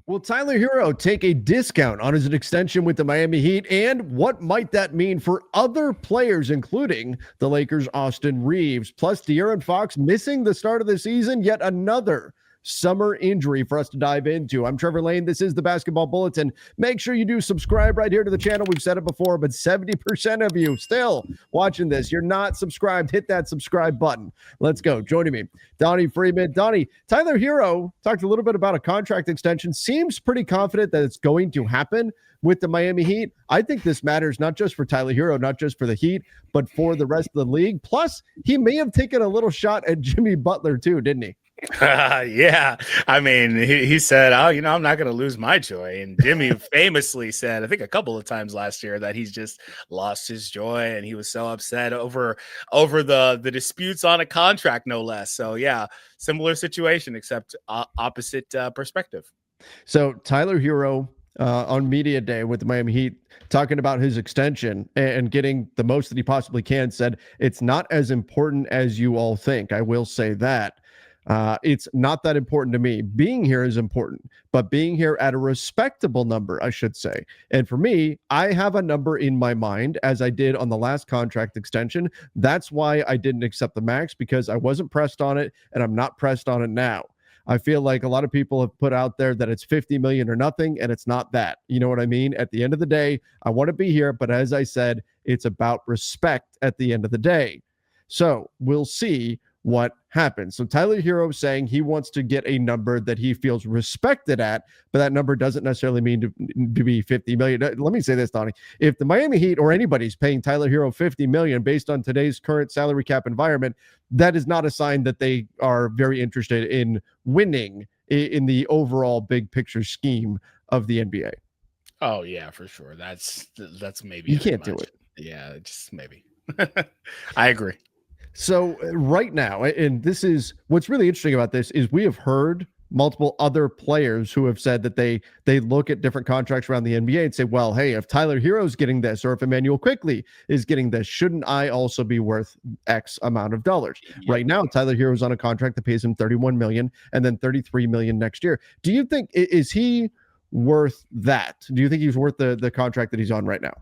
Will Tyler Herro take a discount on his extension with the Miami Heat? And what might that mean for other players, including the Lakers' Austin Reaves? Plus, De'Aaron Fox missing the start of the season, yet another summer injury for us to dive into. I'm Trevor Lane. This is the Basketball Bulletin. Make sure you do subscribe right here to the channel. We've said it before, but 70% of you still watching this, you're not subscribed. Hit that subscribe button. Let's go. Joining me, Donnie Freeman. Donnie, Tyler Herro talked a little bit about a contract extension. Seems pretty confident that it's going to happen with the Miami Heat. I think this matters not just for Tyler Herro, not just for the Heat, but for the rest of the league. Plus, he may have taken a little shot at Jimmy Butler too, didn't he? Yeah. I mean, he said, oh, I'm not going to lose my joy. And Jimmy famously said, I think a couple of times last year, that he's just lost his joy. And he was so upset over the disputes on a contract, no less. So, yeah, similar situation, except opposite perspective. So Tyler Herro on media day with the Miami Heat talking about his extension and getting the most that he possibly can, said it's not as important as you all think. I will say that. It's not that important to me. Being here is important, but being here at a respectable number, I should say. And for me, I have a number in my mind, as I did on the last contract extension. That's why I didn't accept the max, because I wasn't pressed on it, and I'm not pressed on it now. I feel like a lot of people have put out there that it's 50 million or nothing, and it's not that. You know what I mean? At the end of the day, I want to be here, but as I said, it's about respect at the end of the day. So we'll see what happens. So Tyler Herro saying he wants to get a number that he feels respected at, but that number doesn't necessarily mean to be 50 million. Let me say this, Donnie. If the Miami Heat or anybody's paying Tyler Herro 50 million based on today's current salary cap environment, that is not a sign that they are very interested in winning in the overall big picture scheme of the NBA. Oh yeah, for sure. That's maybe you can't do it. Yeah, just maybe. I agree. So right now, and this is what's really interesting about this, is we have heard multiple other players who have said that they look at different contracts around the NBA and say, well, hey, if Tyler Herro's getting this, or if Emmanuel Quickley is getting this, shouldn't I also be worth X amount of dollars? Yeah. Right now, Tyler Herro's on a contract that pays him $31 million and then $33 million next year. Do you think, is he worth that? Do you think he's worth the contract that he's on right now?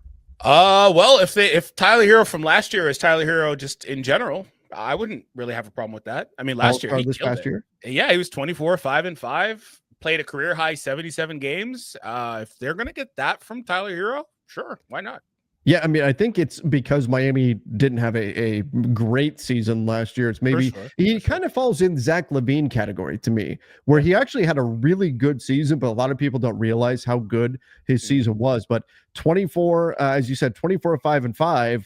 Well, if Tyler Herro from last year is Tyler Herro just in general, I wouldn't really have a problem with that. I mean, last year, this past year, yeah, he was 24, 5-5, played a career high 77 games. If they're gonna get that from Tyler Herro, sure, why not? Yeah, I mean, I think it's because Miami didn't have a great season last year. It's maybe he kind of falls in Zach LaVine category to me, where he actually had a really good season, but a lot of people don't realize how good his season was. But 24, as you said, 24, 5-5,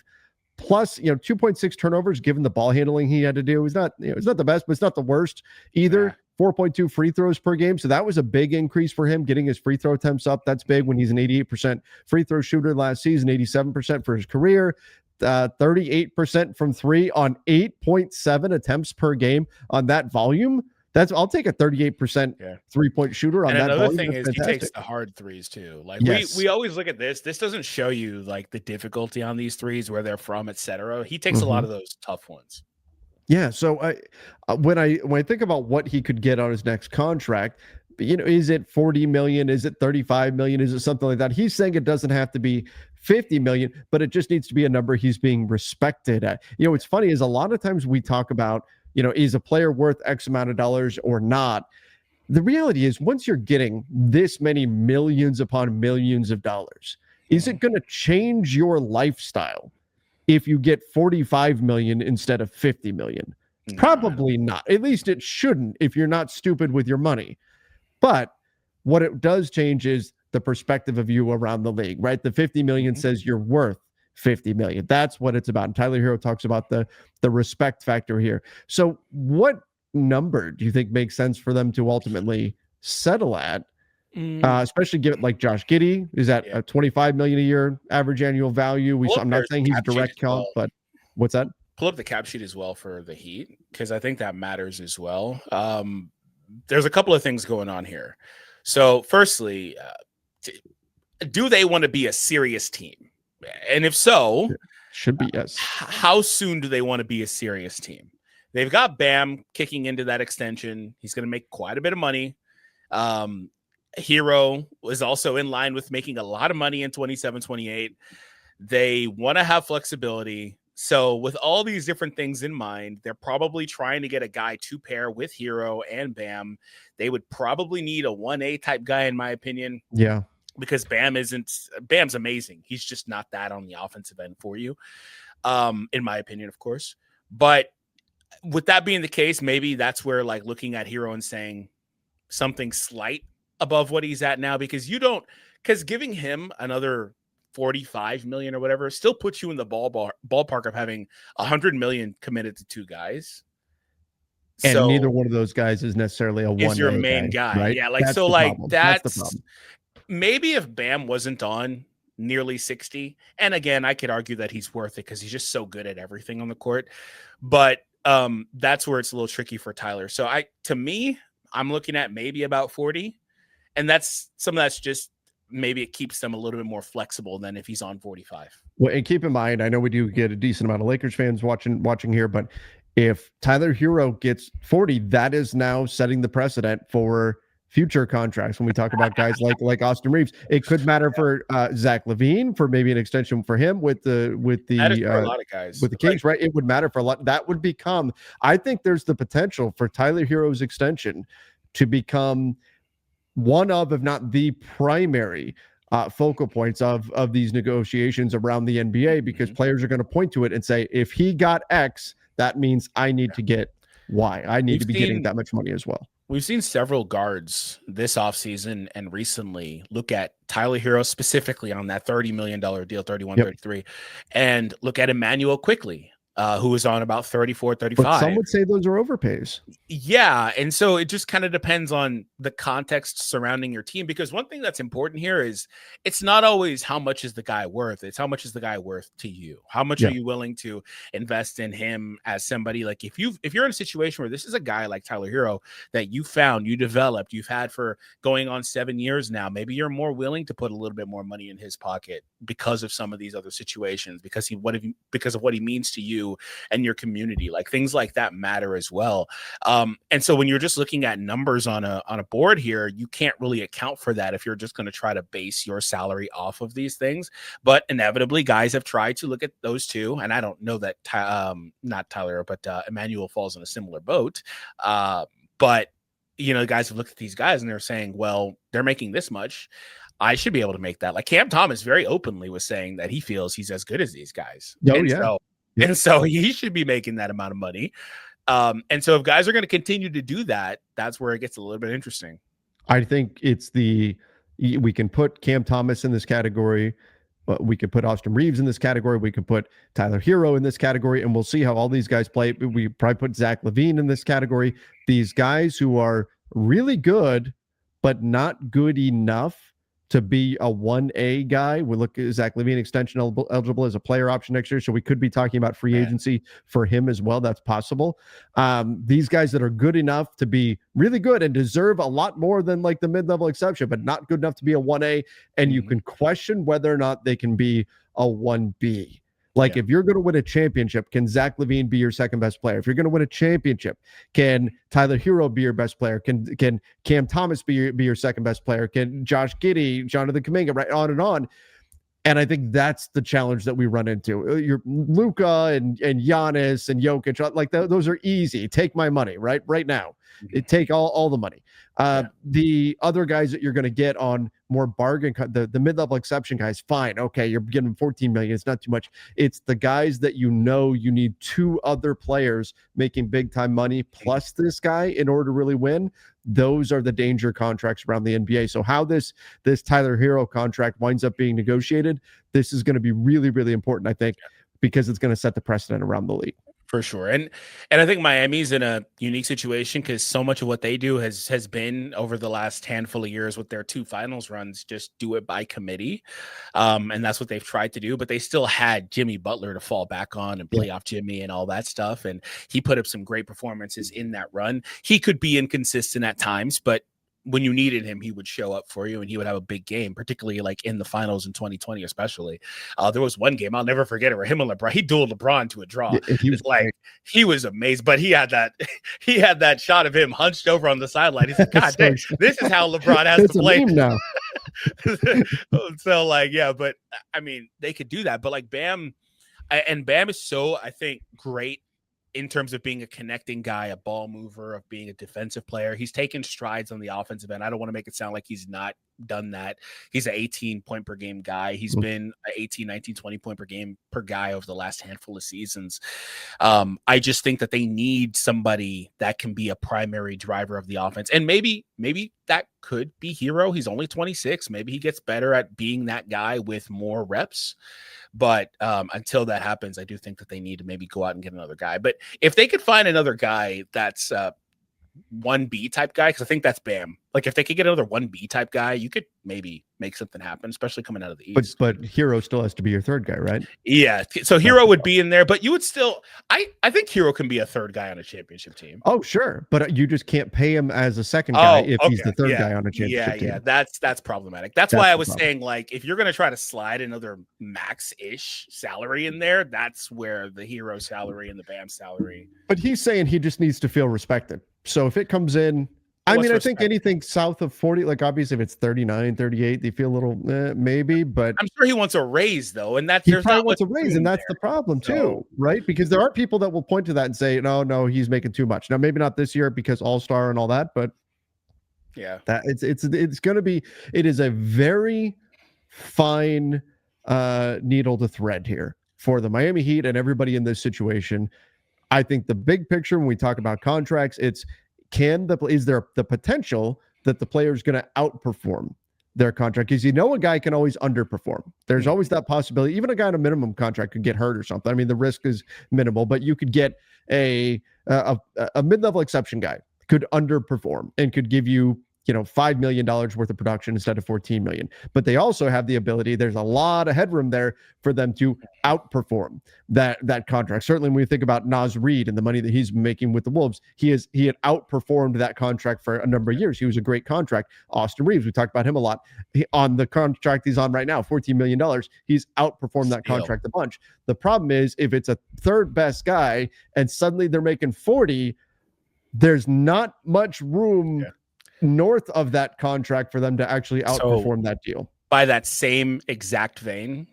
plus 2.6 turnovers, given the ball handling he had to do. He's not it's not the best, but it's not the worst either. Yeah. 4.2 free throws per game. So that was a big increase for him, getting his free throw attempts up. That's big when he's an 88% free throw shooter last season, 87% for his career, 38% from three on 8.7 attempts per game on that volume. I'll take a 38% 3-point shooter on that. Another thing is he takes the hard threes too. Like we always look at this. This doesn't show you like the difficulty on these threes, where they're from, etc. He takes a lot of those tough ones. Yeah, so when I think about what he could get on his next contract, is it 40 million? Is it 35 million? Is it something like that? He's saying it doesn't have to be 50 million, but it just needs to be a number he's being respected at. What's funny is a lot of times we talk about, is a player worth X amount of dollars or not? The reality is, once you're getting this many millions upon millions of dollars, is it going to change your lifestyle if you get 45 million instead of 50 million? Probably not. At least it shouldn't, if you're not stupid with your money. But what it does change is the perspective of you around the league, right? The 50 million says you're worth 50 million. That's what it's about. And Tyler Herro talks about the respect factor here. So what number do you think makes sense for them to ultimately settle at? Especially given like Josh Giddey is at a 25 million a year average annual value. I'm not saying he's direct comp, but what's that? Pull up the cap sheet as well for the Heat, because I think that matters as well. There's a couple of things going on here. So firstly, do they want to be a serious team? And if so, should be yes. How soon do they want to be a serious team? They've got Bam kicking into that extension. He's going to make quite a bit of money. Herro was also in line with making a lot of money in 27, 28. They want to have flexibility. So with all these different things in mind, they're probably trying to get a guy to pair with Herro and Bam. They would probably need a 1A type guy, in my opinion. Yeah. Because Bam's amazing. He's just not that on the offensive end for you, in my opinion, of course. But with that being the case, maybe that's where like looking at Herro and saying something slight above what he's at now, because giving him another 45 million or whatever still puts you in the ballpark of having 100 million committed to two guys. And so neither one of those guys is necessarily a 1A is your main guy. right? Yeah, like That's so the like problem. that's the problem. Maybe if Bam wasn't on nearly 60, and again, I could argue that he's worth it because he's just so good at everything on the court. But that's where it's a little tricky for Tyler. So to me, I'm looking at maybe about 40, and that's just maybe it keeps them a little bit more flexible than if he's on 45. Well, and keep in mind, I know we do get a decent amount of Lakers fans watching here, but if Tyler Herro gets 40, that is now setting the precedent for future contracts. When we talk about guys like Austin Reaves, it could matter for Zach LaVine, for maybe an extension for him with the a lot of guys with the Kings, right? It would matter for a lot. That would become. I think there's the potential for Tyler Herro's extension to become one of, if not the primary focal points of these negotiations around the NBA, because players are going to point to it and say, if he got X, that means I need to get Y. I need to be getting that much money as well. We've seen several guards this offseason and recently look at Tyler Herro specifically on that $30 million deal, 31, 33, and look at Emmanuel quickly, who is on about 34, 35. But some would say those are overpays. Yeah. And so it just kind of depends on the context surrounding your team, because one thing that's important here is it's not always how much is the guy worth. It's how much is the guy worth to you? How much are you willing to invest in him as somebody? Like if you're in a situation where this is a guy like Tyler Herro that you found, you developed, you've had for going on 7 years now, maybe you're more willing to put a little bit more money in his pocket because of some of these other situations, because of what he means to you and your community. Like things like that matter as well. And so when you're just looking at numbers on a board here, you can't really account for that if you're just going to try to base your salary off of these things. But inevitably, guys have tried to look at those two, and I don't know that not Tyler, but Emmanuel falls in a similar boat. But the guys have looked at these guys and they're saying, well, they're making this much, I should be able to make that. Like Cam Thomas very openly was saying that he feels he's as good as these guys. And so he should be making that amount of money. And so if guys are going to continue to do that, that's where it gets a little bit interesting. I think we can put Cam Thomas in this category. We could put Austin Reaves in this category. We could put Tyler Herro in this category, and we'll see how all these guys play. We probably put Zach LaVine in this category. These guys who are really good, but not good enough to be a 1A guy. We look at Zach LaVine extension eligible as a player option next year. So we could be talking about free agency for him as well. That's possible. These guys that are good enough to be really good and deserve a lot more than like the mid-level exception, but not good enough to be a 1A. And you can question whether or not they can be a 1B. Like if you're going to win a championship, can Zach LaVine be your second best player? If you're going to win a championship, can Tyler Herro be your best player? Can Cam Thomas be your second best player? Can Josh Giddey, Jonathan Kuminga, right on and on? And I think that's the challenge that we run into. Your Luka and Giannis and Jokic, like those are easy. Take my money right now. Take all the money. The other guys that you're going to get on more bargain, the mid-level exception guys, fine. Okay, you're getting 14 million. It's not too much. It's the guys that you need two other players making big time money plus this guy in order to really win. Those are the danger contracts around the NBA. So how this Tyler Herro contract winds up being negotiated, this is going to be really, really important, I think, because it's going to set the precedent around the league. For sure. And I think Miami's in a unique situation because so much of what they do has been over the last handful of years with their two finals runs, just do it by committee. And that's what they've tried to do, but they still had Jimmy Butler to fall back on and playoff Jimmy and all that stuff. And he put up some great performances in that run. He could be inconsistent at times, but when you needed him, he would show up for you and he would have a big game, particularly like in the finals in 2020, especially. There was one game I'll never forget it where him and LeBron, he dueled LeBron to a draw. Yeah, It's like he was amazed, but he had that shot of him hunched over on the sideline. He's like, God dang, this is how LeBron has to play now. So like, yeah, but I mean, they could do that, but like Bam is so, I think, great in terms of being a connecting guy, a ball mover, of being a defensive player. He's taken strides on the offensive end. I don't want to make it sound like he's not done that. He's an 18 point per game guy. He's been an 18, 19, 20 point per game per guy over the last handful of seasons. I just think that they need somebody that can be a primary driver of the offense. And maybe that could be Herro. He's only 26. Maybe he gets better at being that guy with more reps. But until that happens, I do think that they need to maybe go out and get another guy. But if they could find another guy that's 1B type guy, because I think that's Bam. Like if they could get another 1B type guy, you could maybe make something happen, especially coming out of the East. But Herro still has to be your third guy, right? Yeah. So Herro would be in there, but you would still, I think Herro can be a third guy on a championship team. Oh, sure. But you just can't pay him as a second guy if he's the third guy on a championship team. Yeah. That's problematic. That's why I was saying, like, if you're going to try to slide another max-ish salary in there, that's where the Herro salary and the Bam salary. But he's saying he just needs to feel respected. So if it comes in, I think anything south of 40, like obviously if it's 39, 38, they feel a little maybe, but I'm sure he wants a raise though. And he probably wants a raise, and that's the problem too, right? Because there are people that will point to that and say, no, he's making too much. Now, maybe not this year because All-Star and all that, but yeah, that it's going to be, it is a very fine needle to thread here for the Miami Heat and everybody in this situation. I think the big picture when we talk about contracts, is there the potential that the player is going to outperform their contract? Because a guy can always underperform. There's always that possibility. Even a guy on a minimum contract could get hurt or something. I mean, the risk is minimal, but you could get a mid-level exception guy could underperform and could give you $5 million worth of production instead of $14 million. But they also have the ability, there's a lot of headroom there for them to outperform that contract. Certainly when we think about Naz Reid and the money that he's making with the Wolves, he had outperformed that contract for a number of years. He was a great contract. Austin Reaves, we talked about him a lot. On the contract he's on right now, $14 million, he's outperformed that contract a bunch. The problem is if it's a third best guy and suddenly they're making 40, there's not much room north of that contract for them to actually outperform that deal. By that same exact vein,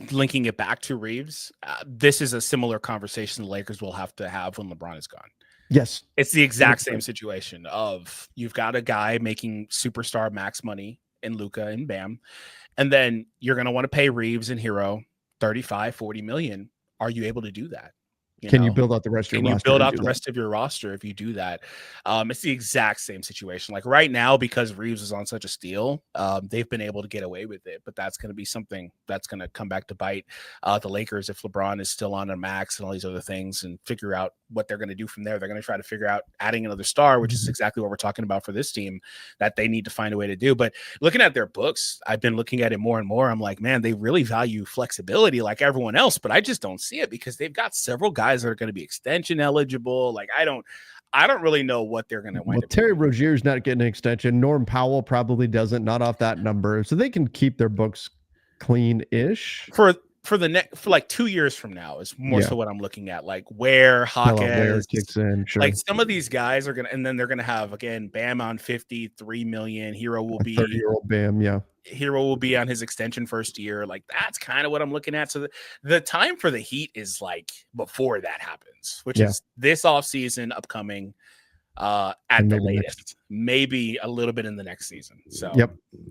linking it back to Reaves, this is a similar conversation the Lakers will have to have when LeBron is gone. Yes. It's the exact same situation of you've got a guy making superstar max money in Luka and Bam, and then you're going to want to pay Reaves and Herro 35, 40 million. Are you able to do that? You build out the rest of your roster? Can you build out the rest of your roster if you do that? It's the exact same situation. Like right now, because Reaves is on such a steal, they've been able to get away with it. But that's going to be something that's going to come back to bite the Lakers if LeBron is still on a max and all these other things, and figure out what they're going to do from there. They're going to try to figure out adding another star, which is exactly what we're talking about for this team that they need to find a way to do. But looking at their books, I've been looking at it more and more. I'm like, man, they really value flexibility like everyone else, but I just don't see it because they've got several guys that are going to be extension eligible. Like I don't really know what they're going to wind up. Terry Rozier's not getting an extension. Norm Powell probably doesn't, not off that number. So they can keep their books clean-ish. For like 2 years from now is more so what I'm looking at. Like where Hawkins kicks in, sure. Like some of these guys are gonna, and then they're gonna have again Bam on 53 million. Herro will be 30-year-old Bam, Herro will be on his extension first year. Like that's kind of what I'm looking at. So the time for the Heat is like before that happens, which is this offseason upcoming. At the latest, maybe a little bit in the next season. So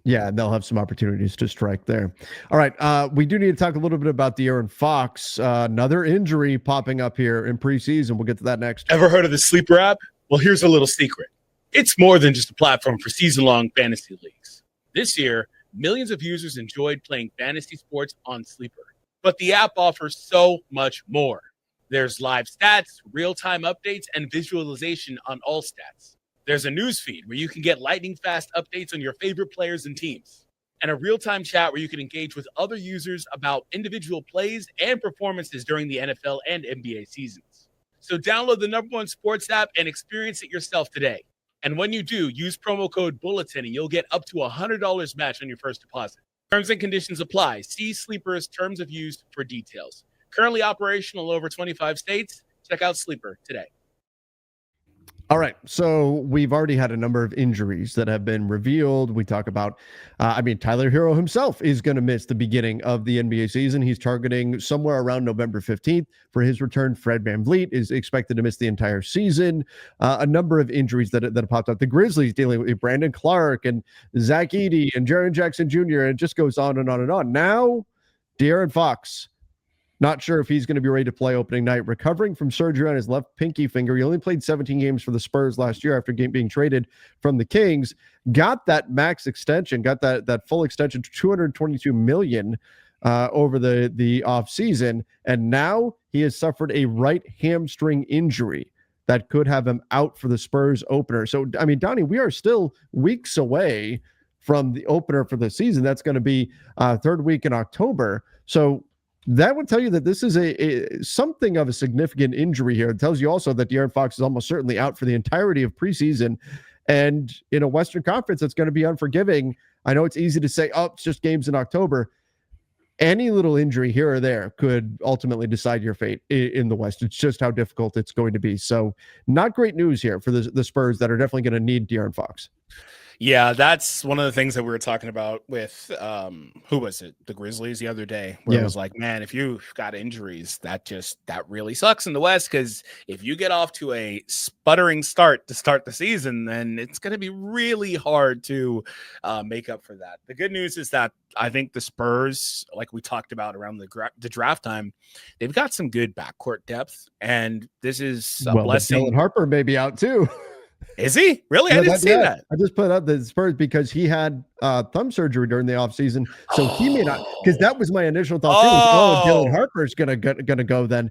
they'll have some opportunities to strike there. All right, we do need to talk a little bit about De'Aaron Fox. Another injury popping up here in preseason. We'll get to that next. Ever heard of the Sleeper app? Well, here's a little secret. It's more than just a platform for season-long fantasy leagues. This year, millions of users enjoyed playing fantasy sports on Sleeper, but the app offers so much more. There's live stats, real-time updates, and visualization on all stats. There's a news feed where you can get lightning-fast updates on your favorite players and teams, and a real-time chat where you can engage with other users about individual plays and performances during the NFL and NBA seasons. So download the #1 sports app and experience it yourself today. And when you do, use promo code Bulletin and you'll get up to $100 match on your first deposit. Terms and conditions apply. See Sleeper's terms of use for details. Currently operational in over 25 states. Check out Sleeper today. All right. So we've already had a number of injuries that have been revealed. We talk about, Tyler Herro himself is going to miss the beginning of the NBA season. He's targeting somewhere around November 15th for his return. Fred VanVleet is expected to miss the entire season. A number of injuries that have popped up. The Grizzlies dealing with Brandon Clark and Zach Edey and Jaren Jackson Jr. And it just goes on and on and on. Now, De'Aaron Fox. Not sure if he's going to be ready to play opening night. Recovering from surgery on his left pinky finger. He only played 17 games for the Spurs last year after being traded from the Kings. Got that max extension, got that full extension to $222 million over the offseason. And now he has suffered a right hamstring injury that could have him out for the Spurs opener. So, Donnie, we are still weeks away from the opener for the season. That's going to be third week in October. So that would tell you that this is a something of a significant injury here. It tells you also that De'Aaron Fox is almost certainly out for the entirety of preseason. And in a Western Conference that's going to be unforgiving, I know it's easy to say, oh, it's just games in October. Any little injury here or there could ultimately decide your fate in the West. It's just how difficult it's going to be. So not great news here for the Spurs that are definitely going to need De'Aaron Fox. Yeah, that's one of the things that we were talking about with who was it? The Grizzlies the other day, where it was like, man, if you've got injuries, that really sucks in the West, because if you get off to a sputtering start to start the season, then it's going to be really hard to make up for that. The good news is that I think the Spurs, like we talked about around the draft time, they've got some good backcourt depth, and this is a blessing. Dylan Harper may be out too. Is he? Really? I didn't see that. I just put up the Spurs because he had thumb surgery during the offseason. So he may not, because that was my initial thought. Dylan Harper's gonna go then.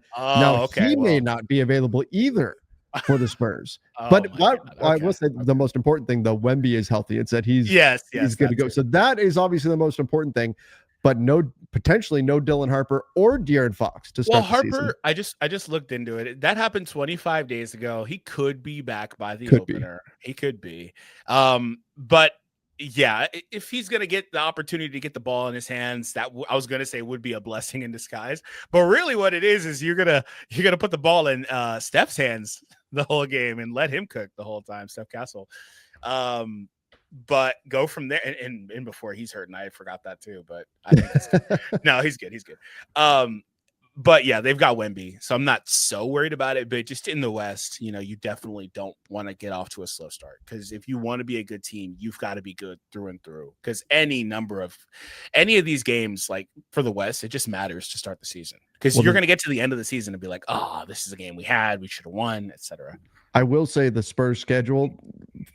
He may not be available either for the Spurs. But I will say the most important thing, though, Wemby is healthy. It's that he's going to go. So that is obviously the most important thing. But potentially no Dylan Harper or De'Aaron Fox to start. Well, the season. I just looked into it. That happened 25 days ago. He could be back by the opener. He could be. But yeah, if he's going to get the opportunity to get the ball in his hands, that I was going to say would be a blessing in disguise. But really what it is you're going to put the ball in Steph's hands the whole game and let him cook the whole time, Steph Castle. But go from there, and before he's hurt, and I forgot that too. But I think no, he's good. He's good. But yeah, they've got Wemby, so I'm not so worried about it. But just in the West, you definitely don't want to get off to a slow start, because if you want to be a good team, you've got to be good through and through. Because any of these games, like for the West, it just matters to start the season, because you're going to get to the end of the season and be like, oh, this is a game we should have won, etc. I will say the Spurs schedule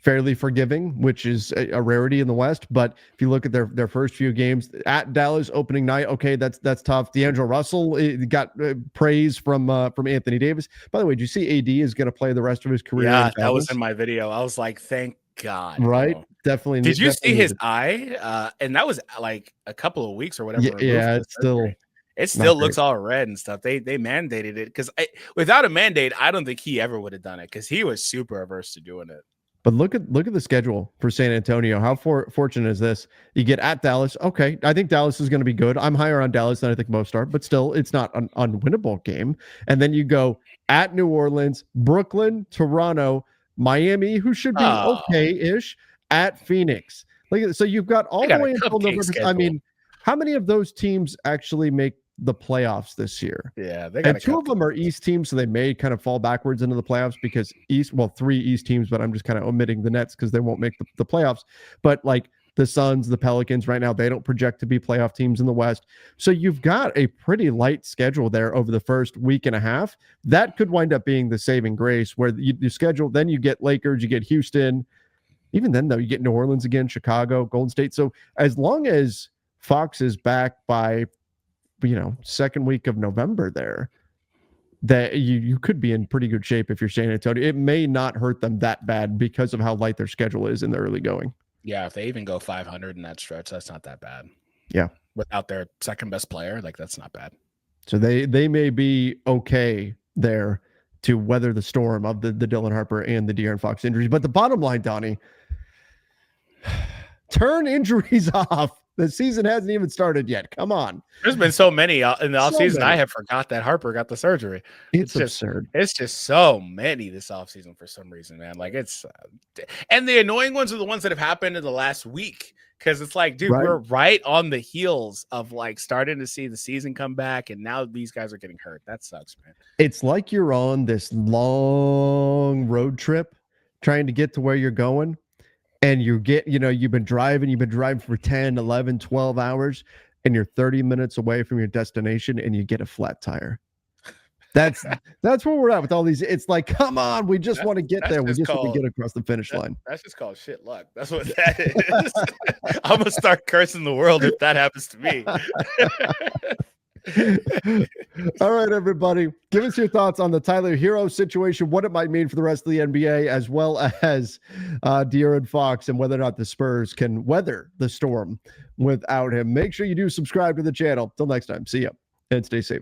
fairly forgiving, which is a rarity in the West. But if you look at their first few games at Dallas opening night, okay, that's tough. D'Angelo Russell got praise from Anthony Davis. By the way, did you see AD is going to play the rest of his career? Yeah, that was in my video. I was like, thank God. Right? Definitely. Did you see his eye? And that was like a couple of weeks or whatever. Yeah, it's still. It still looks all red and stuff. They mandated it, because without a mandate, I don't think he ever would have done it, because he was super averse to doing it. But look at the schedule for San Antonio. How fortunate is this? You get at Dallas. Okay, I think Dallas is going to be good. I'm higher on Dallas than I think most are, but still, it's not an unwinnable game. And then you go at New Orleans, Brooklyn, Toronto, Miami, who should be okay-ish, at Phoenix. So you've got all the way until November. Schedule. I mean, how many of those teams actually make the playoffs this year? Yeah, they got and two of them are East teams, so they may kind of fall backwards into the playoffs, because three East teams, but I'm just kind of omitting the Nets because they won't make the playoffs. But like the Suns, the Pelicans right now, they don't project to be playoff teams in the West. So you've got a pretty light schedule there over the first week and a half. That could wind up being the saving grace, where you schedule, then you get Lakers, you get Houston. Even then, though, you get New Orleans again, Chicago, Golden State. So as long as Fox is back by second week of November there, that you could be in pretty good shape if you're San Antonio. It may not hurt them that bad because of how light their schedule is in the early going. Yeah, if they even go 500 in that stretch, that's not that bad. Yeah. Without their second best player, that's not bad. So they may be okay there to weather the storm of the Dylan Harper and the De'Aaron Fox injuries. But the bottom line, Donnie, turn injuries off. The season hasn't even started yet. Come on. There's been so many in the offseason. many. I have forgot that Harper got the surgery. It's just absurd. It's just so many this offseason for some reason, man. Like it's and the annoying ones are the ones that have happened in the last week. Because it's like, dude, we're right on the heels of like starting to see the season come back, and now these guys are getting hurt. That sucks, man. It's like you're on this long road trip trying to get to where you're going. And you've been driving for 10, 11, 12 hours, and you're 30 minutes away from your destination, and you get a flat tire. That's where we're at with all these. It's like, come on, we just want to get there. We just want to get across the finish line. That's just called shit luck. That's what that is. I'm going to start cursing the world if that happens to me. All right, everybody. Give us your thoughts on the Tyler Herro situation, what it might mean for the rest of the NBA, as well as De'Aaron Fox, and whether or not the Spurs can weather the storm without him. Make sure you do subscribe to the channel. Till next time, see ya and stay safe.